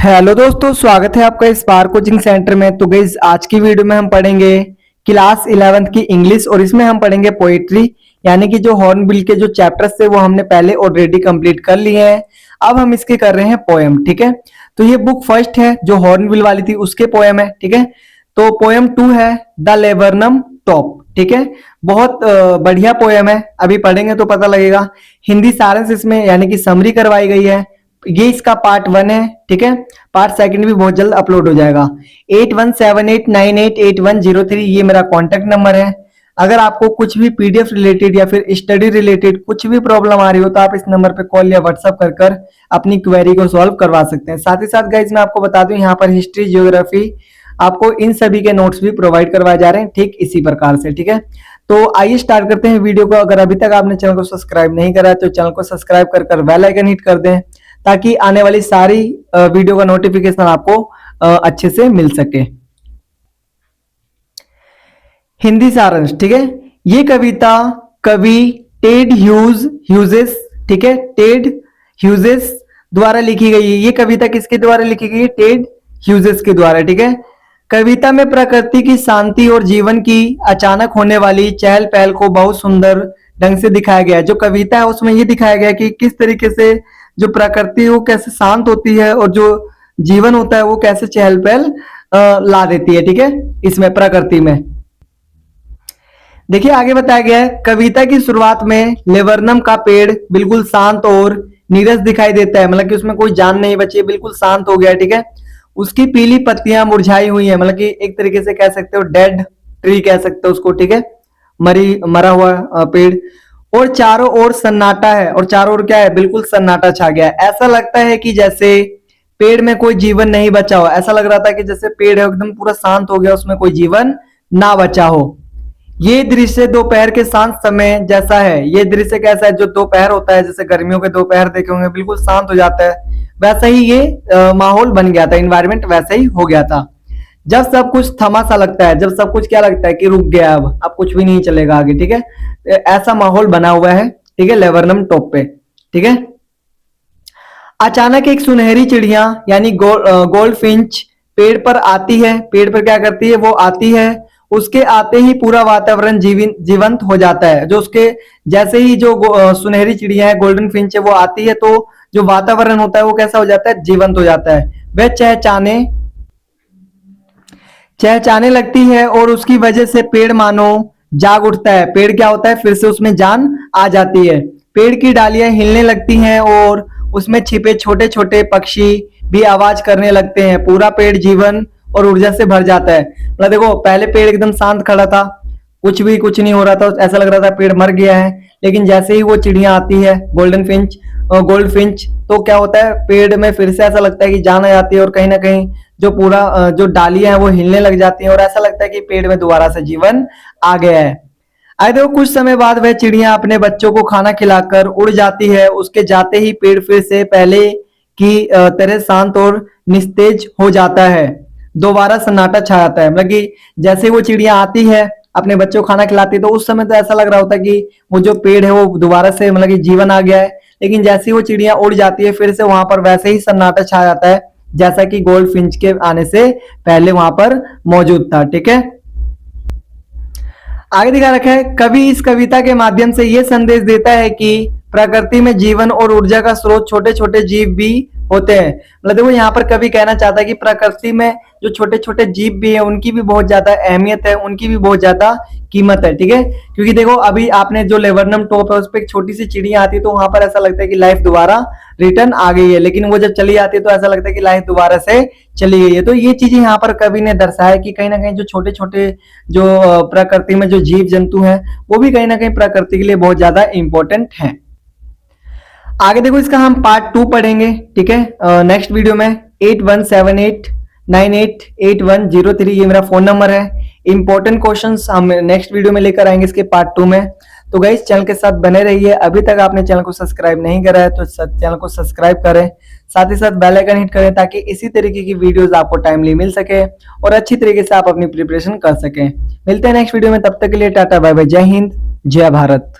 Hello दोस्तों, स्वागत है आपका स्पार्क कोचिंग सेंटर में। तो गाइस, आज की वीडियो में हम पढ़ेंगे क्लास 11th की इंग्लिश और इसमें हम पढ़ेंगे पोएट्री, यानी कि जो हॉर्नबिल के जो चैप्टर्स थे वो हमने पहले ऑलरेडी कंप्लीट कर लिए हैं। अब हम इसके कर रहे हैं पोएम। ठीक है, तो ये बुक फर्स्ट है जो हॉर्नबिल वाली थी उसके पोएम है। ठीक है, तो पोएम 2 है द लेबरनम टॉप। ठीक है, बहुत बढ़िया पोएम है, अभी पढ़ेंगे तो पता लगेगा। हिंदी सारांश इसमें यानी कि समरी करवाई गई है। ये इसका पार्ट 1 है। ठीक है, पार्ट सेकंड भी बहुत जल्द अपलोड हो जाएगा। 8178988103 ये मेरा कॉन्टेक्ट नंबर है। अगर आपको कुछ भी पीडीएफ रिलेटेड या फिर स्टडी रिलेटेड कुछ भी प्रॉब्लम आ रही हो तो आप इस नंबर पे कॉल या व्हाट्सएप कर अपनी क्वेरी को सॉल्व करवा सकते हैं। साथ ही साथ गाइज मैं आपको बता दूं, यहाँ पर हिस्ट्री, ज्योग्राफी, आपको इन सभी के नोट्स भी प्रोवाइड करवाए जा रहे हैं ठीक इसी प्रकार से। ठीक है, तो आइए स्टार्ट करते हैं वीडियो को। अगर अभी तक आपने चैनल को सब्सक्राइब नहीं करा है तो चैनल को सब्सक्राइब कर बेल आइकन हिट कर दें, ताकि आने वाली सारी वीडियो का नोटिफिकेशन आपको अच्छे से मिल सके। हिंदी सारांश। ठीक है, ये कविता कवि टेड ह्यूजेस, ठीक है, टेड ह्यूजेस द्वारा लिखी गई है। ये कविता किसके द्वारा लिखी गई है? टेड ह्यूजेस के द्वारा। ठीक है, कविता में प्रकृति की शांति और जीवन की अचानक होने वाली चहल पहल को बहुत सुंदर ढंग से दिखाया गया है। जो कविता है उसमें ये दिखाया गया है कि किस तरीके से जो प्रकृति है वो कैसे शांत होती है और जो जीवन होता है वो कैसे चहल पहल ला देती है। ठीक है, इसमें प्रकृति में देखिए आगे बताया गया है, कविता की शुरुआत में लेबरनम का पेड़ बिल्कुल शांत और नीरस दिखाई देता है, मतलब कि उसमें कोई जान नहीं बची है, बिल्कुल शांत हो गया है। ठीक है, उसकी पीली पत्तियां मुरझाई हुई है, मतलब कि एक तरीके से कह सकते हो डेड ट्री कह सकते हो उसको। ठीक है, मरा हुआ पेड़। और चारों ओर सन्नाटा है, और चारों ओर क्या है? बिल्कुल सन्नाटा छा गया है। ऐसा लगता है कि जैसे पेड़ में कोई जीवन नहीं बचा हो। ऐसा लग रहा था कि जैसे पेड़ है एकदम पूरा शांत हो गया, उसमें कोई जीवन ना बचा हो। ये दृश्य दोपहर के शांत समय जैसा है। ये दृश्य कैसा है? जो दोपहर होता है, जैसे गर्मियों के दोपहर देखे होंगे, बिल्कुल शांत हो जाता है, वैसा ही ये माहौल बन गया था, इन्वायरमेंट वैसा ही हो गया था। जब सब कुछ थमा सा लगता है, जब सब कुछ क्या लगता है कि रुक गया, अब कुछ भी नहीं चलेगा आगे। ठीक है, ऐसा माहौल बना हुआ है। ठीक है, लेबरनम टॉप पे। ठीक है, अचानक एक सुनहरी चिड़िया यानी गोल्ड फिंच पेड़ पर आती है। पेड़ पर क्या करती है? वो आती है। उसके आते ही पूरा वातावरण जीवंत हो जाता है। जो उसके जैसे ही जो सुनहरी चिड़िया है, गोल्डन फिंच है, वो आती है तो जो वातावरण होता है वो कैसा हो जाता है? जीवंत हो जाता है। वह चहचहाने लगती है और उसकी वजह से पेड़ मानो जाग उठता है। पेड़ क्या होता है? फिर से उसमें जान आ जाती है। पेड़ की डालियां हिलने लगती हैं और उसमें छिपे छोटे छोटे पक्षी भी आवाज करने लगते हैं। पूरा पेड़ जीवन और ऊर्जा से भर जाता है। मतलब देखो, पहले पेड़ एकदम शांत खड़ा था, कुछ नहीं हो रहा था, ऐसा लग रहा था पेड़ मर गया है। लेकिन जैसे ही वो चिड़िया आती है, गोल्ड फिंच, तो क्या होता है? पेड़ में फिर से ऐसा लगता है कि जान आ जाती है और कहीं ना कहीं जो पूरा जो डालियां हैं वो हिलने लग जाती हैं और ऐसा लगता है कि पेड़ में दोबारा से जीवन आ गया है। आए देखो, कुछ समय बाद वह चिड़िया अपने बच्चों को खाना खिलाकर उड़ जाती है। उसके जाते ही पेड़ फिर से पहले की तरह शांत और निस्तेज हो जाता है। दोबारा सन्नाटा छा जाता है। मतलब कि जैसे वो चिड़िया आती है, अपने बच्चों को खाना खिलाती है, तो उस समय तो ऐसा लग रहा होता है कि वो जो पेड़ है वो दोबारा से मतलब कि जीवन आ गया है। लेकिन जैसे ही वो चिड़िया उड़ जाती है फिर से वहां पर वैसे ही सन्नाटा छा जाता है, जैसा कि गोल्ड फिंच के आने से पहले वहां पर मौजूद था। ठीक है, आगे दिखा रखा है, कवि इस कविता के माध्यम से यह संदेश देता है कि प्रकृति में जीवन और ऊर्जा का स्रोत छोटे छोटे जीव भी होते हैं। मतलब देखो, यहाँ पर कवि कहना चाहता है कि प्रकृति में जो छोटे छोटे जीव भी है उनकी भी बहुत ज्यादा अहमियत है, उनकी भी बहुत ज्यादा कीमत है। ठीक है, क्योंकि देखो अभी आपने जो लेबरनम टॉप है उस पर एक छोटी सी चिड़िया आती है तो वहां पर ऐसा लगता है कि लाइफ दोबारा रिटर्न आ गई है, लेकिन वो जब चली जाती है तो ऐसा लगता है कि लाइफ दोबारा से चली गई है। तो ये चीजें यहाँ पर कवि ने दर्शाया कि कहीं ना कहीं जो छोटे छोटे जो प्रकृति में जो जीव जंतु हैं वो भी कहीं ना कहीं प्रकृति के लिए बहुत ज्यादा इंपॉर्टेंट है। आगे देखो, इसका हम पार्ट 2 पढ़ेंगे। ठीक है, नेक्स्ट वीडियो में 8178988103 ये मेरा फोन नंबर है। इंपॉर्टेंट क्वेश्चंस हम नेक्स्ट वीडियो में लेकर आएंगे इसके पार्ट 2 में। तो गाइस, चैनल के साथ बने रहिए। अभी तक आपने चैनल को सब्सक्राइब नहीं करा है तो चैनल को सब्सक्राइब करें, साथ ही साथ बेल आइकन हिट करें ताकि इसी तरीके की वीडियोस आपको टाइमली मिल सके और अच्छी तरीके से आप अपनी प्रिपरेशन कर सकें। मिलते हैं नेक्स्ट वीडियो में, तब तक के लिए टाटा बाय बाय, जय हिंद, जय भारत।